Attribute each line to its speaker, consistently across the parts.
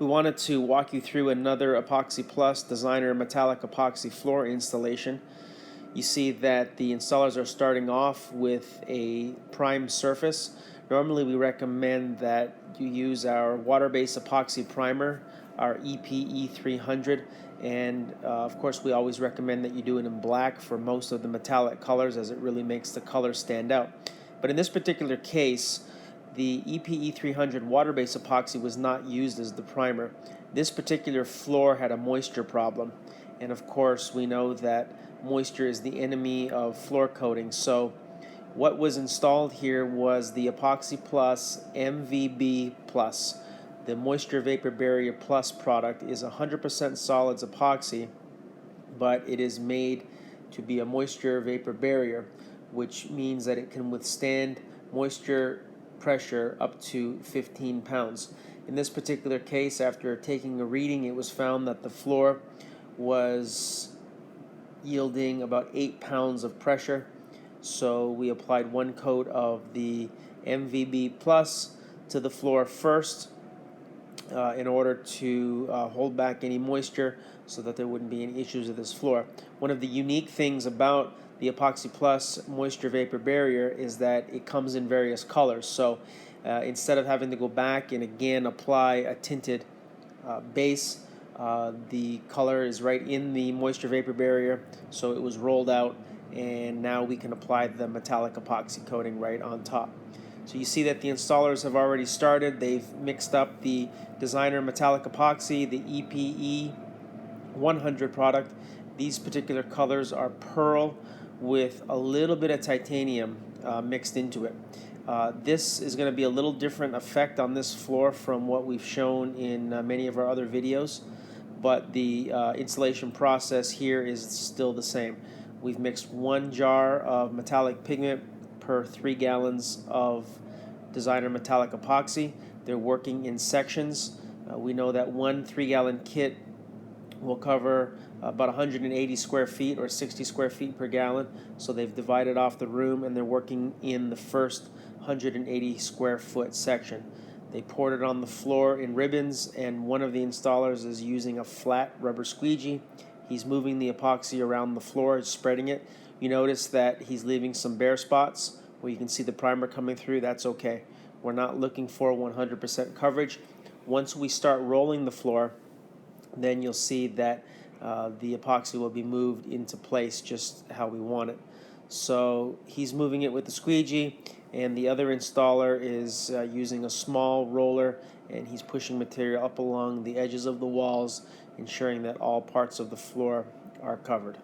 Speaker 1: We wanted to walk you through another Epoxy Plus designer metallic epoxy floor installation. You see that the installers are starting off with a prime surface. Normally we recommend that you use our water-based epoxy primer, our EPE 300, and of course we always recommend that you do it in black for most of the metallic colors, as it really makes the color stand out. But in this particular case, the EPE 300 water-based epoxy was not used as the primer. This particular floor had a moisture problem, and of course we know that moisture is the enemy of floor coating. So what was installed here was the Epoxy Plus MVB Plus. The Moisture Vapor Barrier Plus product is 100% solids epoxy, but it is made to be a moisture vapor barrier, which means that it can withstand moisture pressure up to 15 pounds. In this particular case, after taking a reading, it was found that the floor was yielding about 8 pounds of pressure. So we applied one coat of the MVB Plus to the floor first in order to hold back any moisture so that there wouldn't be any issues with this floor. One of the unique things about the Epoxy Plus Moisture Vapor Barrier is that it comes in various colors. So instead of having to go back and again apply a tinted base, the color is right in the moisture vapor barrier, so it was rolled out, and now we can apply the metallic epoxy coating right on top. So you see that the installers have already started. They've mixed up the designer metallic epoxy, the EPE 100 product. These particular colors are pearl with a little bit of titanium mixed into it. This is going to be a little different effect on this floor from what we've shown in many of our other videos, but the installation process here is still the same. We've mixed 1 jar of metallic pigment per 3 gallons of designer metallic epoxy. They're working in sections. We know that 1 3-gallon kit will cover about 180 square feet or 60 square feet per gallon. So they've divided off the room and they're working in the first 180 square foot section. They poured it on the floor in ribbons, and one of the installers is using a flat rubber squeegee. He's moving the epoxy around the floor, spreading it. You notice that he's leaving some bare spots where you can see the primer coming through. That's okay. We're not looking for 100% coverage. Once we start rolling the floor, then you'll see that the epoxy will be moved into place just how we want it. So he's moving it with the squeegee, and the other installer is using a small roller, and he's pushing material up along the edges of the walls, ensuring that all parts of the floor are covered.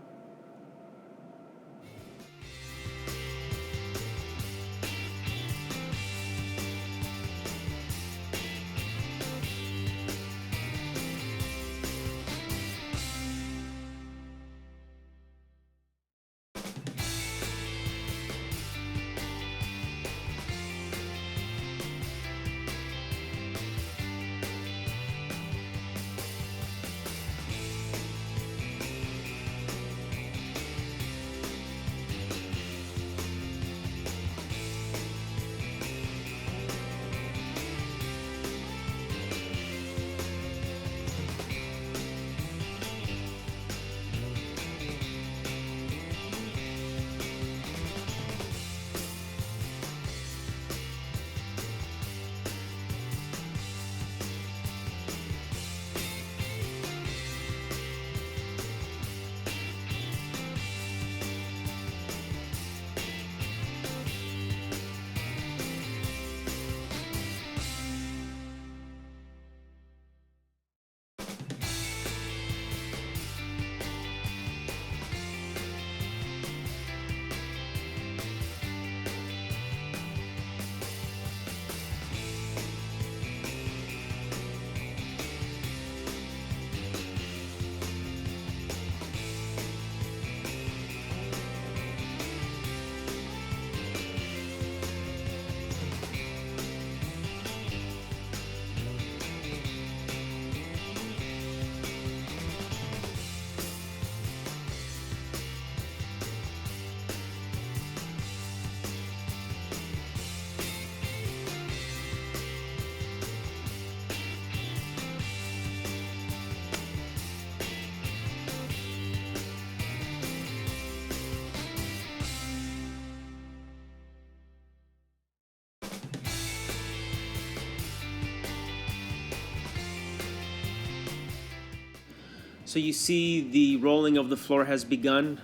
Speaker 1: So you see the rolling of the floor has begun.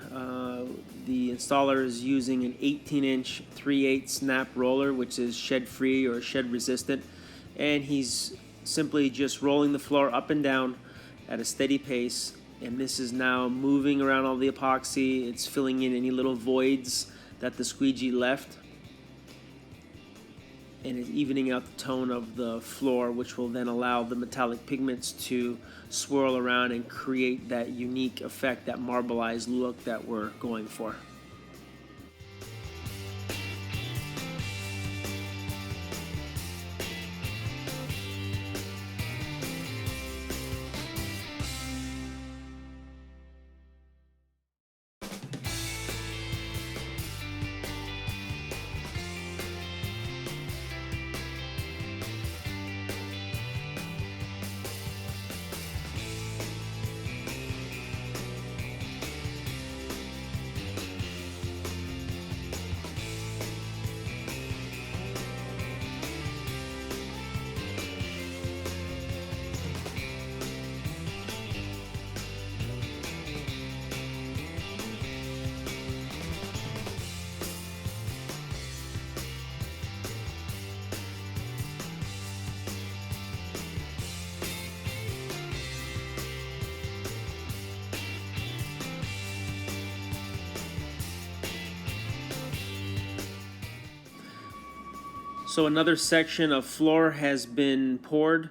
Speaker 1: The installer is using an 18-inch 3/8 snap roller, which is shed-free or shed-resistant, and he's simply just rolling the floor up and down at a steady pace. And this is now moving around all the epoxy. It's filling in any little voids that the squeegee left, and is evening out the tone of the floor, which will then allow the metallic pigments to swirl around and create that unique effect, that marbleized look that we're going for. So another section of floor has been poured.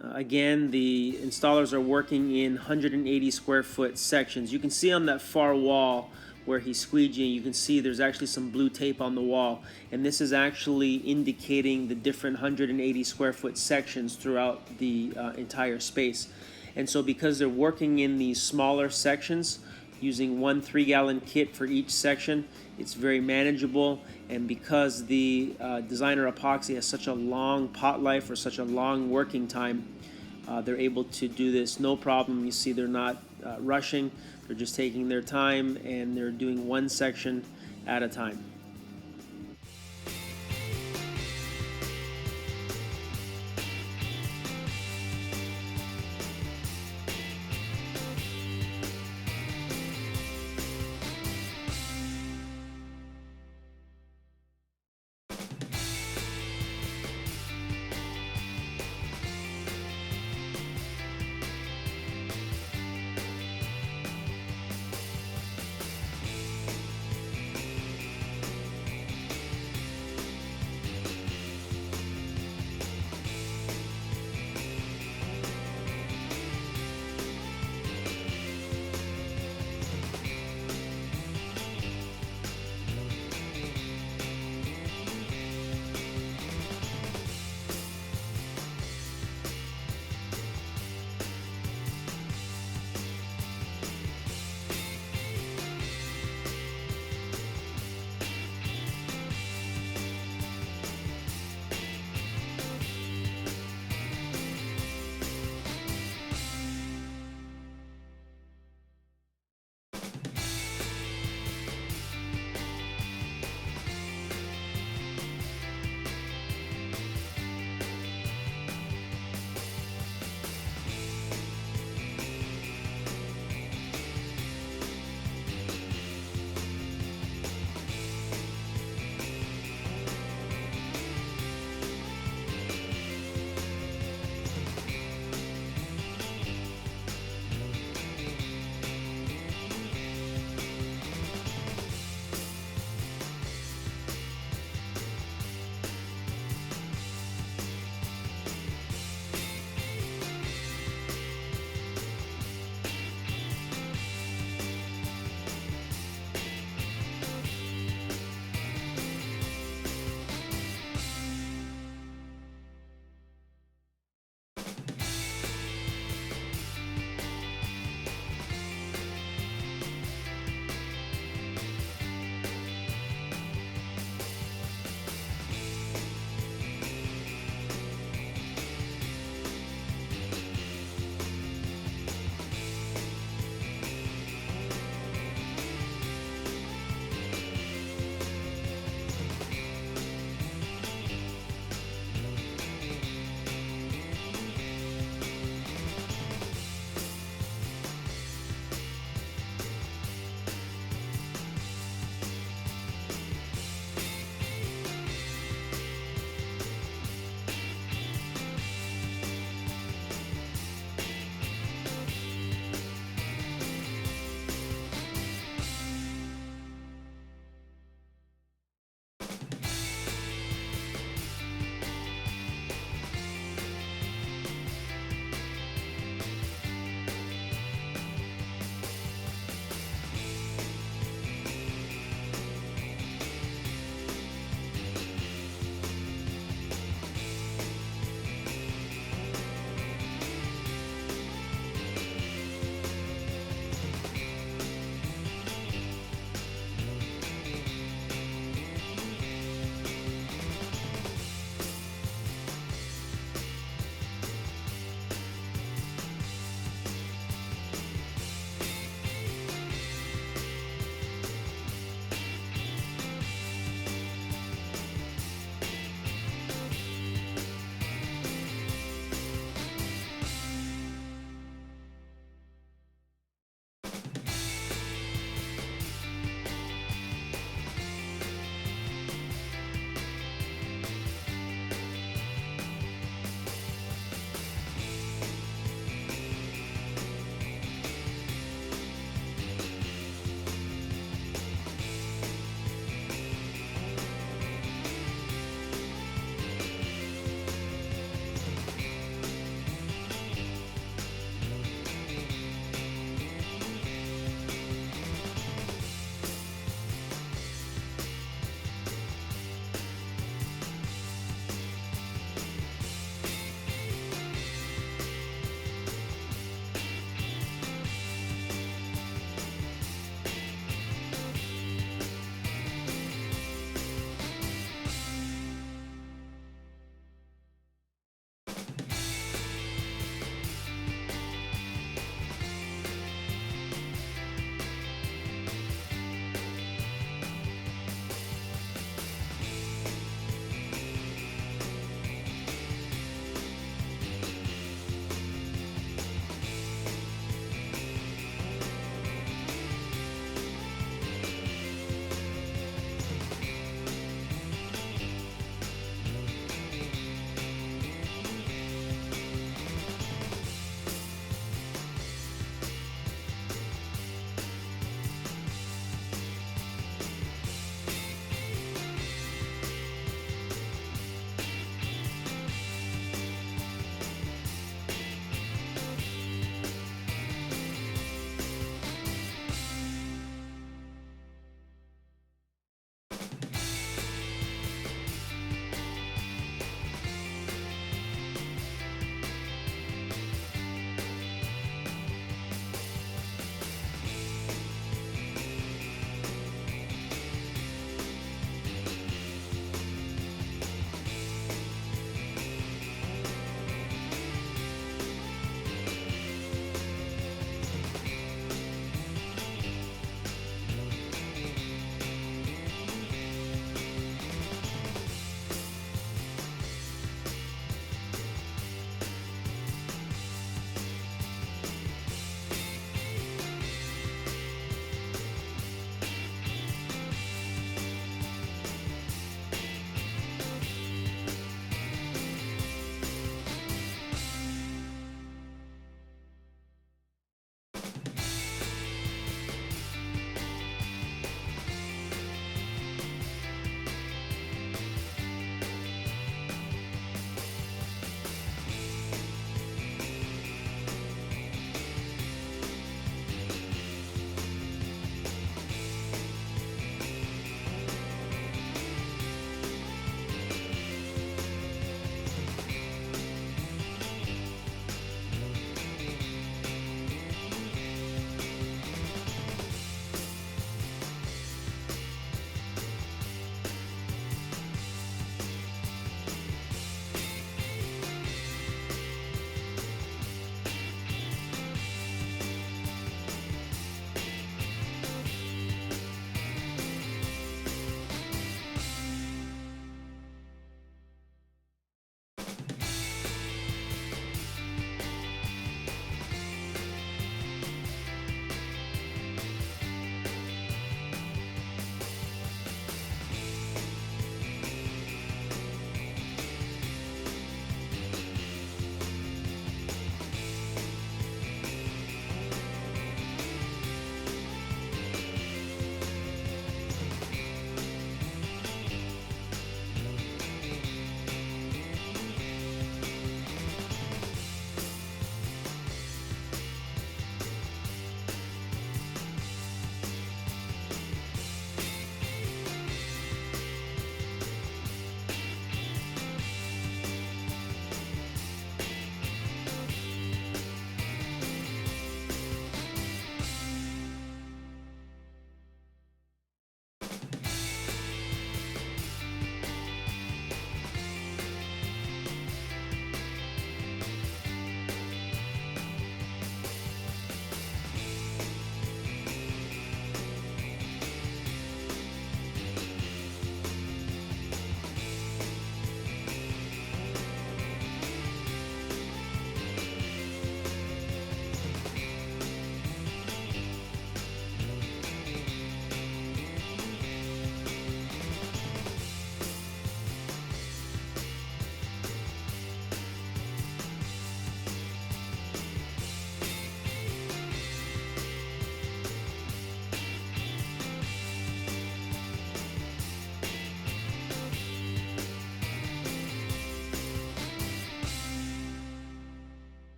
Speaker 1: Again, the installers are working in 180 square foot sections. You can see on that far wall where he's squeegeeing, you can see there's actually some blue tape on the wall, and this is actually indicating the different 180 square foot sections throughout the entire space. And so because they're working in these smaller sections, using one 3-gallon kit for each section, it's very manageable. And because the designer epoxy has such a long pot life or such a long working time, they're able to do this no problem. You see they're not rushing, they're just taking their time, and they're doing one section at a time.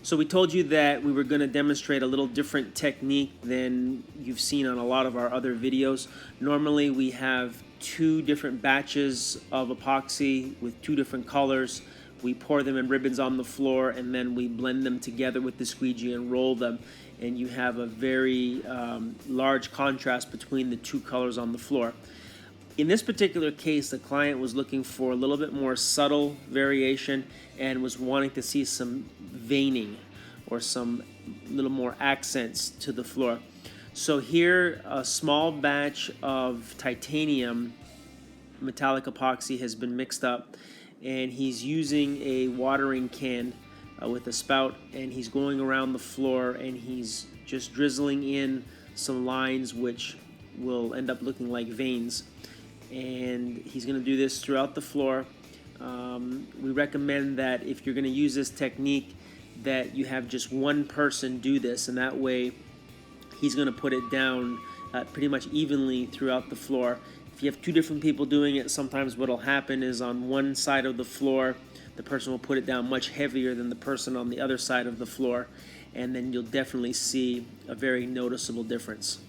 Speaker 1: So we told you that we were going to demonstrate a little different technique than you've seen on a lot of our other videos. Normally we have 2 different batches of epoxy with 2 different colors. We pour them in ribbons on the floor, and then we blend them together with the squeegee and roll them, and you have a very large contrast between the 2 colors on the floor. In this particular case, the client was looking for a little bit more subtle variation and was wanting to see some veining or some little more accents to the floor. So here, a small batch of titanium metallic epoxy has been mixed up, and he's using a watering can with a spout, and he's going around the floor and he's just drizzling in some lines which will end up looking like veins. And he's going to do this throughout the floor. We recommend that if you're going to use this technique, that you have just one person do this, and that way he's going to put it down pretty much evenly throughout the floor. If you have 2 different people doing it, sometimes what will happen is on one side of the floor, the person will put it down much heavier than the person on the other side of the floor, and then you'll definitely see a very noticeable difference.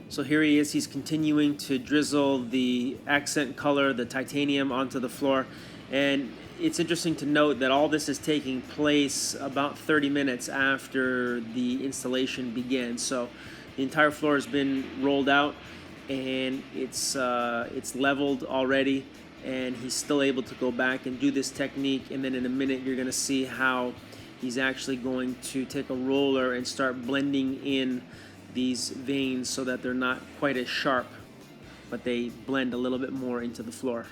Speaker 1: So here he is, he's continuing to drizzle the accent color, the titanium, onto the floor. And it's interesting to note that all this is taking place about 30 minutes after the installation began. So the entire floor has been rolled out, and it's leveled already, and he's still able to go back and do this technique. And then in a minute you're going to see how he's actually going to take a roller and start blending in these veins so that they're not quite as sharp, but they blend a little bit more into the floor.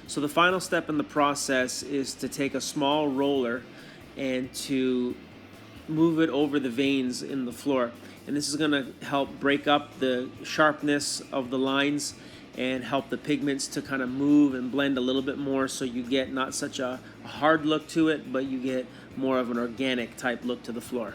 Speaker 1: So the final step in the process is to take a small roller and to move it over the veins in the floor. And this is going to help break up the sharpness of the lines and help the pigments to kind of move and blend a little bit more, so you get not such a hard look to it, but you get more of an organic type look to the floor.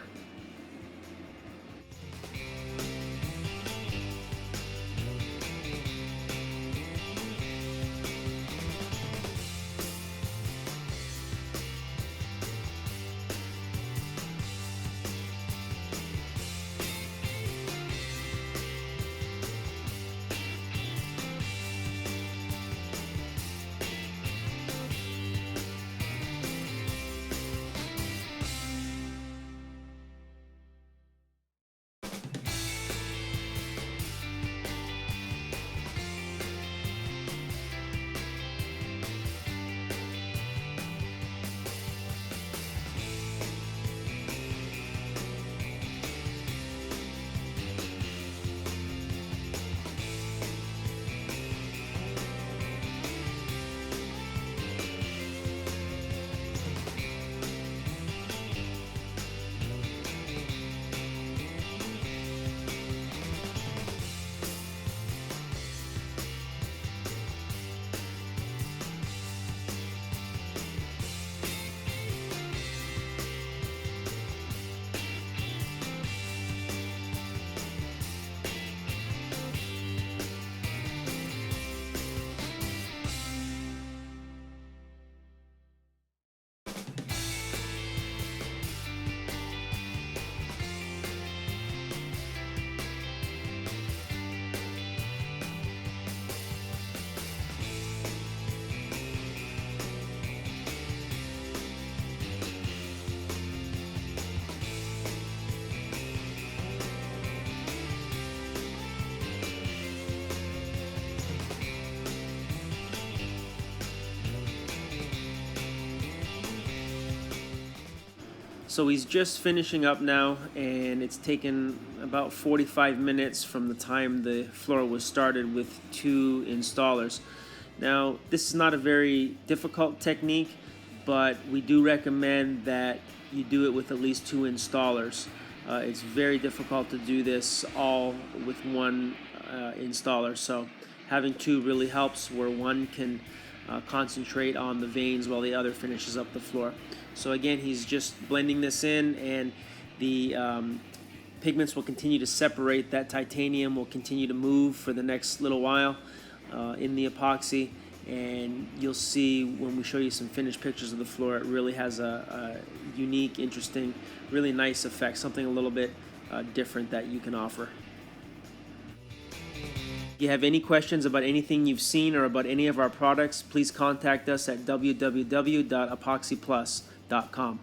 Speaker 1: So he's just finishing up now, and it's taken about 45 minutes from the time the floor was started with 2 installers. Now, this is not a very difficult technique, but we do recommend that you do it with at least 2 installers. It's very difficult to do this all with one installer, so having 2 really helps, where one can concentrate on the veins while the other finishes up the floor. So again, he's just blending this in, and the pigments will continue to separate. That titanium will continue to move for the next little while in the epoxy, and you'll see when we show you some finished pictures of the floor, it really has a unique, interesting, really nice effect, something a little bit different that you can offer. If you have any questions about anything you've seen or about any of our products, please contact us at www.epoxyplus.com.